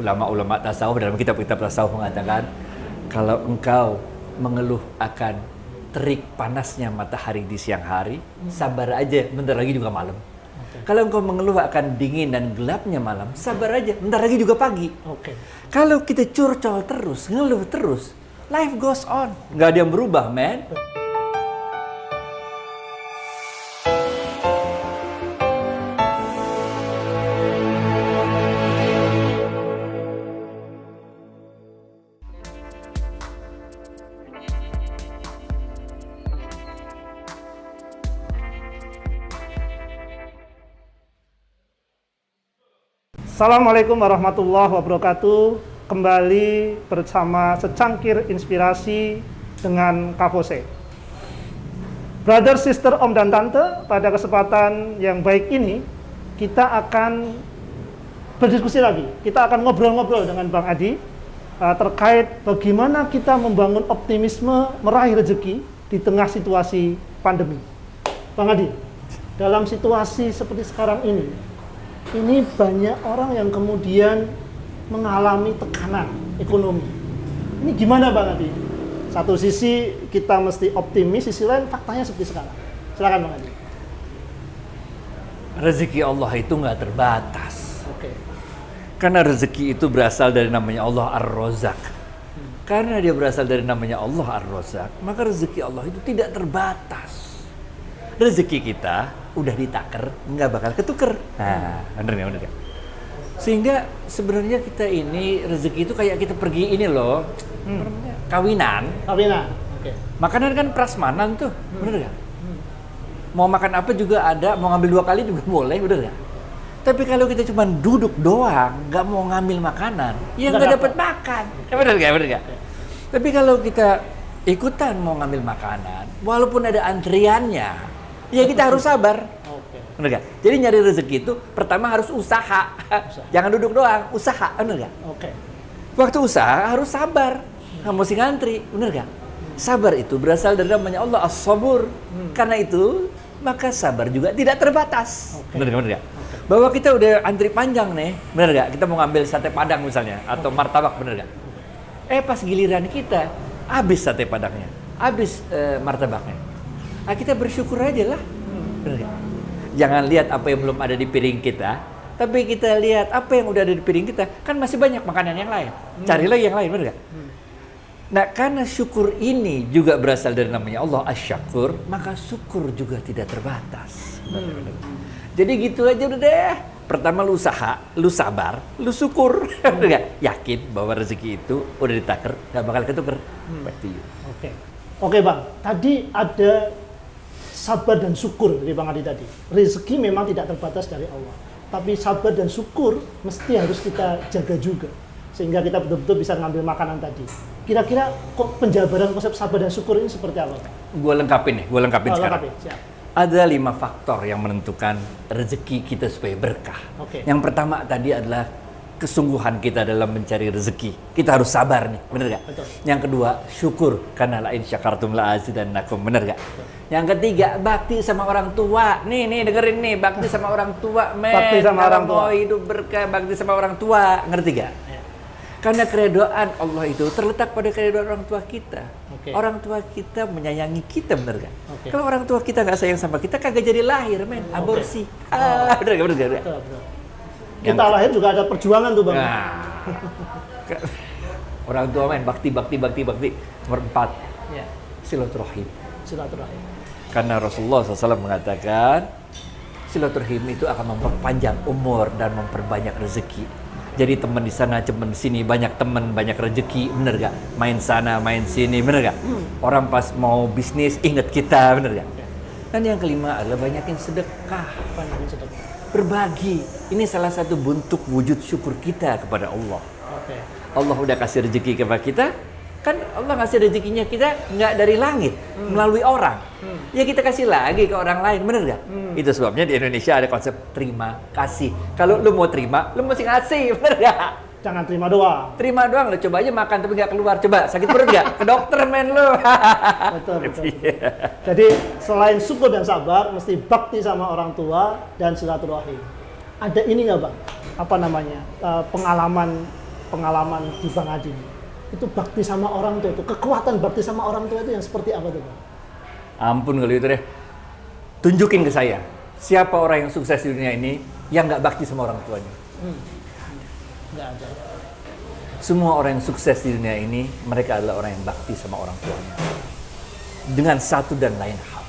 ulama-ulama tasawuf dalam kitab-kitab tasawuf mengatakan, kalau engkau mengeluh akan terik panasnya matahari di siang hari, sabar aja, bentar lagi juga malam. Kalau engkau mengeluh akan dingin dan gelapnya malam, sabar aja, bentar lagi juga pagi. Kalau kita curcol terus, ngeluh terus, life goes on. Nggak ada yang berubah, man. Assalamualaikum warahmatullahi wabarakatuh. Kembali bersama secangkir inspirasi dengan Kavose. Brother, sister, om dan tante, pada kesempatan yang baik ini kita akan berdiskusi lagi. Kita akan ngobrol-ngobrol dengan Bang Adi terkait bagaimana kita membangun optimisme meraih rezeki di tengah situasi pandemi. Bang Adi, dalam situasi seperti sekarang ini banyak orang yang kemudian mengalami tekanan ekonomi. Ini gimana Bang Adi? Satu sisi kita mesti optimis, sisi lain faktanya seperti sekarang. Silakan Bang Adi. Rezeki Allah itu nggak terbatas. Karena rezeki itu berasal dari namanya Allah Ar-Razzaq. Karena dia berasal dari namanya Allah Ar-Razzaq, maka rezeki Allah itu tidak terbatas. Rezeki kita udah ditaker, nggak bakal ketuker. Nah, bener nggak? Sehingga sebenarnya kita ini rezeki itu kayak kita pergi ini loh, kawinan. Makanan kan prasmanan tuh, bener nggak? Mau makan apa juga ada, mau ngambil 2 kali juga boleh, bener nggak? Tapi kalau kita cuma duduk doang, nggak mau ngambil makanan, ya nggak dapat makan. Bener nggak? Tapi kalau kita ikutan mau ngambil makanan, walaupun ada antriannya, ya kita harus sabar. Bener gak? Jadi nyari rezeki itu pertama harus usaha. Jangan duduk doang, usaha. Bener gak? Waktu usaha harus sabar. Nggak mesti ngantri. Bener gak? Sabar itu berasal dari namanya Allah As-Sabur. Karena itu maka sabar juga tidak terbatas. Bener gak? Bahwa kita udah antri panjang nih. Bener gak? Kita mau ngambil sate padang misalnya. Atau martabak. Bener gak? Pas giliran kita habis sate padangnya, habis martabaknya. Kita bersyukur aja lah. Bener gak? Jangan lihat apa yang belum ada di piring kita, tapi kita lihat apa yang udah ada di piring kita. Kan masih banyak makanan yang lain. Cari lagi yang lain, benar gak? Nah, karena syukur ini juga berasal dari namanya Allah Asy-Syakur, maka syukur juga tidak terbatas. Jadi gitu aja udah deh. Pertama lu usaha, lu sabar, lu syukur. Benar gak? Yakin bahwa rezeki itu udah ditaker, gak bakal ketuker. Oke Bang, tadi ada sabar dan syukur dari Bang Adi tadi. Rezeki memang tidak terbatas dari Allah, tapi sabar dan syukur mesti harus kita jaga juga, sehingga kita betul-betul bisa ngambil makanan tadi. Kira-kira penjabaran konsep sabar dan syukur ini seperti apa? Gue lengkapin sekarang. Siap. Ada 5 faktor yang menentukan rezeki kita supaya berkah. Yang pertama tadi adalah kesungguhan kita dalam mencari rezeki. Kita harus sabar nih, bener gak? Betul. Yang kedua, syukur. Karena la in syakartum la azidannakum, bener gak? Betul. Yang ketiga, bakti sama orang tua. Nih dengerin nih, bakti sama orang tua, men. Bakti sama orang tua. Mau hidup berkah, bakti sama orang tua. Ngerti gak? Ya. Karena keredoan Allah itu terletak pada keredoan orang tua kita. Orang tua kita menyayangi kita, bener gak? Kalau orang tua kita nggak sayang sama kita, kagak jadi lahir, men. Aborsi. Bener gak? Betul. Kita lahir juga ada perjuangan tuh Bang. Nah, orang tua main bakti. Nomor 4, silaturahim. Karena Rasulullah SAW mengatakan silaturahim itu akan memperpanjang umur dan memperbanyak rezeki. Jadi teman di sana, teman di sini, banyak teman, banyak rezeki, bener gak? Main sana, main sini, bener gak? Orang pas mau bisnis ingat kita, bener gak? Dan yang kelima adalah banyakin sedekah. Berbagi. Ini salah satu bentuk wujud syukur kita kepada Allah. Allah udah kasih rezeki kepada kita. Kan Allah ngasih rezekinya kita nggak dari langit, melalui orang. Ya kita kasih lagi ke orang lain, bener nggak? Itu sebabnya di Indonesia ada konsep terima kasih. Kalau lu mau terima, lu mesti ngasih, bener nggak? Jangan terima doang. Terima doang, lu coba aja makan tapi nggak keluar. Coba sakit perut nggak? Ke dokter men lu. Betul. Jadi selain syukur dan sabar, mesti bakti sama orang tua dan silaturahim. Ada ini nggak Bang? Pengalaman pengalaman di Bang Adi, itu bakti sama orang tua itu, kekuatan bakti sama orang tua itu yang seperti apa tuh Bang? Ampun kalau itu deh. Tunjukin ke saya, siapa orang yang sukses di dunia ini yang nggak bakti sama orang tuanya? Nggak ada. Semua orang yang sukses di dunia ini, mereka adalah orang yang bakti sama orang tuanya. Dengan satu dan lain hal.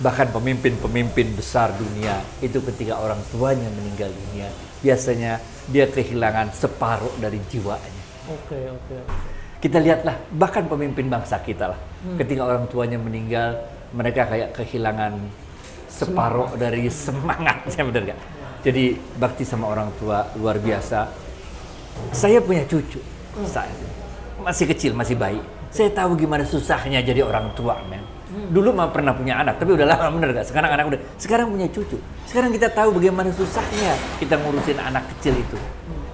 Bahkan pemimpin-pemimpin besar dunia, itu ketika orang tuanya meninggal dunia, biasanya dia kehilangan separuh dari jiwanya. Oke. Kita lihatlah, bahkan pemimpin bangsa kita lah, ketika orang tuanya meninggal, mereka kayak kehilangan separuh dari semangatnya, bener gak? Jadi bakti sama orang tua luar biasa. Saya punya cucu, saya masih kecil, masih bayi. Saya tahu gimana susahnya jadi orang tua, men. Dulu mah pernah punya anak, tapi udah lama, bener gak? Sekarang anak udah, sekarang punya cucu. Sekarang kita tahu bagaimana susahnya kita ngurusin anak kecil itu.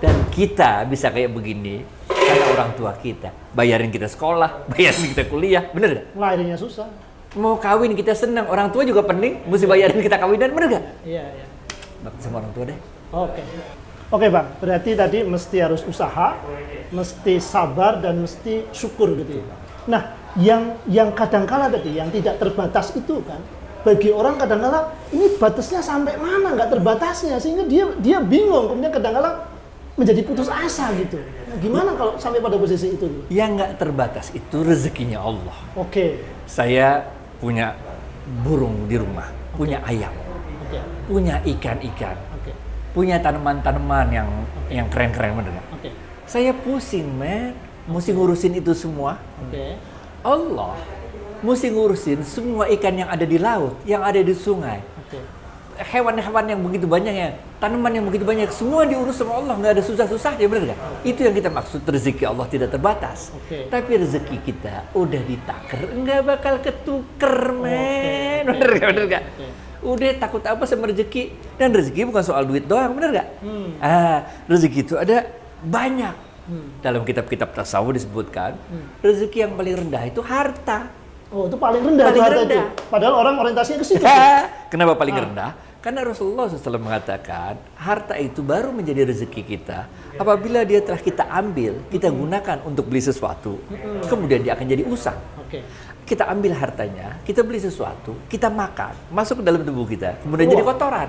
Dan kita bisa kayak begini karena orang tua kita. Bayarin kita sekolah, bayarin kita kuliah, bener gak? Lahirnya susah. Mau kawin kita senang, orang tua juga penting, mesti bayarin kita kawinan, bener gak? Iya. Bakti sama orang tua deh. Oke Bang, berarti tadi mesti harus usaha, mesti sabar, dan mesti syukur gitu ya. Nah, yang kadang-kala tadi, yang tidak terbatas itu kan, bagi orang kadang-kala ini batasnya sampai mana, nggak terbatasnya, sehingga dia bingung, kemudian kadang-kala menjadi putus asa gitu. Nah, gimana kalau sampai pada posisi itu? Yang nggak terbatas itu rezekinya Allah. Oke. Saya punya burung di rumah, punya ayam, punya ikan-ikan, punya tanaman-tanaman yang keren-keren, bener gak? Saya pusing, men, mesti ngurusin itu semua. Allah mesti ngurusin semua ikan yang ada di laut, yang ada di sungai. Hewan-hewan yang begitu banyaknya, tanaman yang begitu banyak, semua diurus sama Allah, nggak ada susah-susahnya, bener gak? Itu yang kita maksud rezeki Allah tidak terbatas. Tapi rezeki kita udah ditakar, nggak bakal ketuker, men. Bener gak? Udah takut apa sama rezeki? Dan rezeki bukan soal duit doang, bener gak? Rezeki itu ada banyak. Dalam kitab-kitab tasawuf disebutkan, rezeki yang paling rendah itu harta. Oh, itu paling rendah, itu. Padahal orang orientasinya ke situ. Kenapa paling rendah? Karena Rasulullah SAW mengatakan, harta itu baru menjadi rezeki kita apabila dia telah kita ambil, kita gunakan untuk beli sesuatu, kemudian dia akan jadi usang. Kita ambil hartanya, kita beli sesuatu, kita makan, masuk ke dalam tubuh kita, kemudian jadi kotoran.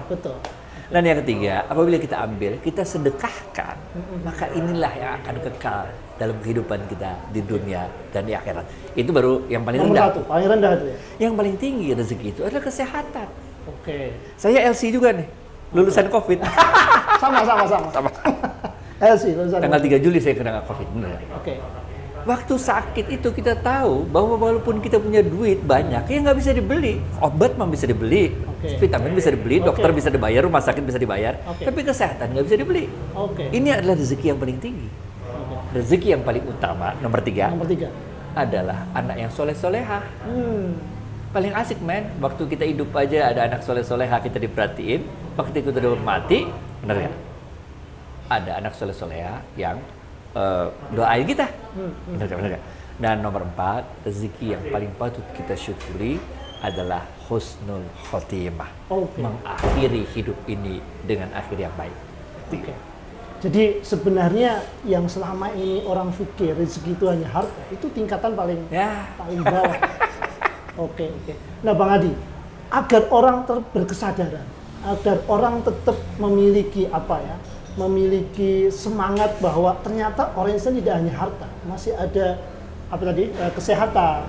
Dan yang ketiga, apabila kita ambil, kita sedekahkan, maka inilah yang akan kekal dalam kehidupan kita di dunia dan di akhirat. Itu baru yang paling rendah. Paling rendah itu ya? Yang paling tinggi rezeki itu adalah kesehatan. Saya LC juga nih, lulusan COVID. Sama. LC, lulusan Tanggal 3 Juli saya kena COVID, bener. Waktu sakit itu kita tahu bahwa walaupun kita punya duit banyak, ya nggak bisa dibeli. Obat mah bisa dibeli, vitamin bisa dibeli, dokter bisa dibayar, rumah sakit bisa dibayar, tapi kesehatan nggak bisa dibeli. Ini adalah rezeki yang paling tinggi. Rezeki yang paling utama, nomor tiga adalah anak yang soleh-solehah. Paling asik, men. Waktu kita hidup aja ada anak soleh-solehah, kita diperhatiin. Waktu kita udah mati, bener gak? Ada anak soleh-solehah yang doain kita. Bener gak? Dan nomor 4, rezeki yang paling patut kita syukuri adalah husnul khotimah. Mengakhiri hidup ini dengan akhir yang baik. Jadi sebenarnya yang selama ini orang pikir rezeki itu hanya harta, itu tingkatan paling bawah. Nah Bang Adi, agar orang berkesadaran, agar orang tetap memiliki memiliki semangat bahwa ternyata orientasi tidak hanya harta, masih ada kesehatan,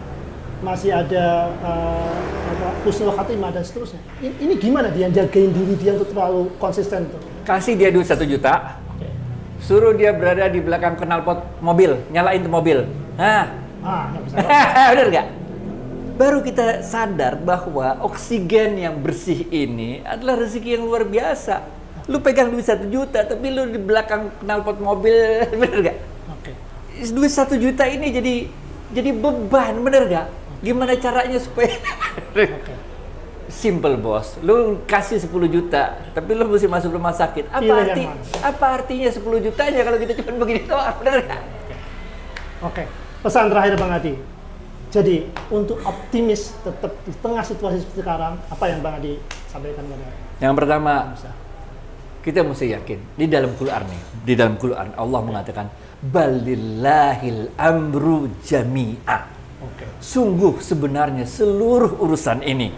masih ada husnul khatimah dan seterusnya. Ini gimana dia jagain diri dia untuk terlalu konsisten tuh? Kasih dia duit 1 juta, suruh dia berada di belakang knalpot mobil, nyalain tuh mobil. Bener gak? Baru kita sadar bahwa oksigen yang bersih ini adalah rezeki yang luar biasa. Lu pegang duit 1 juta, tapi lu di belakang knalpot mobil, bener gak? Duit 1 juta ini jadi beban, bener gak? Gimana caranya supaya simple, bos. Lu kasih 10 juta, tapi lu mesti masuk rumah sakit. Apa artinya 10 jutanya kalau kita cuma begini doang, bener gak? Pesan terakhir Bang Adi. Jadi untuk optimis tetap di tengah situasi seperti sekarang, apa yang Bang Adi sampaikan kepada? Yang pertama, Kita mesti yakin di dalam Quran nih, di dalam Quran Allah mengatakan balillahil amru jami'a. Sungguh sebenarnya seluruh urusan ini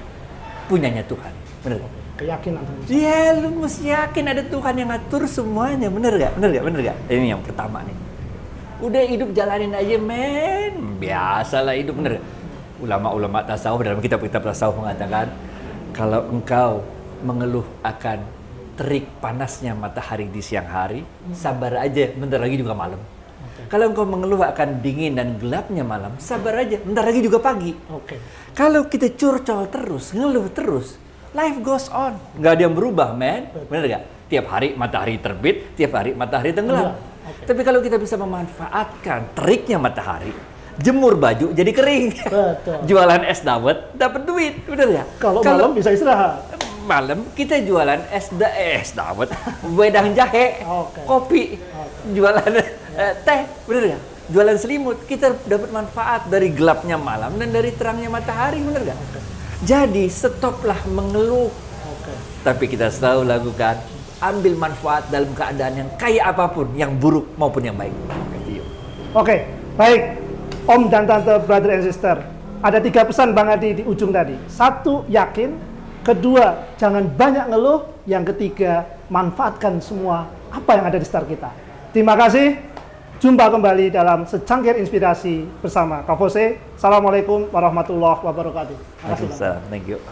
punyanya Tuhan. Benar gak? Keyakinan. Iya, lu mesti yakin ada Tuhan yang ngatur semuanya. Bener gak? Bener gak? Bener gak? Ini yang pertama nih. Udah hidup jalanin aja, men. Biasalah hidup, bener gak? Ulama-ulama tasawuf dalam kitab-kitab tasawuf mengatakan kalau engkau mengeluh akan terik panasnya matahari di siang hari, sabar aja, bentar lagi juga malam. Kalau engkau mengeluh akan dingin dan gelapnya malam, sabar aja, bentar lagi juga pagi. Kalau kita curcol terus, ngeluh terus, life goes on. Nggak ada yang berubah, men. Bener gak? Tiap hari matahari terbit, tiap hari matahari tenggelam. Tapi kalau kita bisa memanfaatkan teriknya matahari, jemur baju jadi kering. Jualan es dawet dapat duit, bener ya? Kalau malam bisa istirahat. Malam kita jualan es dawet, wedang jahe, kopi, jualan teh, bener ya? Jualan selimut, kita dapat manfaat dari gelapnya malam dan dari terangnya matahari, bener gak? Jadi stoplah mengeluh. Tapi kita selalu lakukan, ambil manfaat dalam keadaan yang kayak apapun, yang buruk maupun yang baik. Oke, baik. Om dan Tante, brother and sister, ada 3 pesan Bang Adi di ujung tadi. 1, yakin. 2, jangan banyak ngeluh. Yang 3, manfaatkan semua apa yang ada di sekitar kita. Terima kasih. Jumpa kembali dalam Secangkir Inspirasi bersama Kak Fose. Assalamualaikum warahmatullahi wabarakatuh. Waalaikumsalam. Thank you.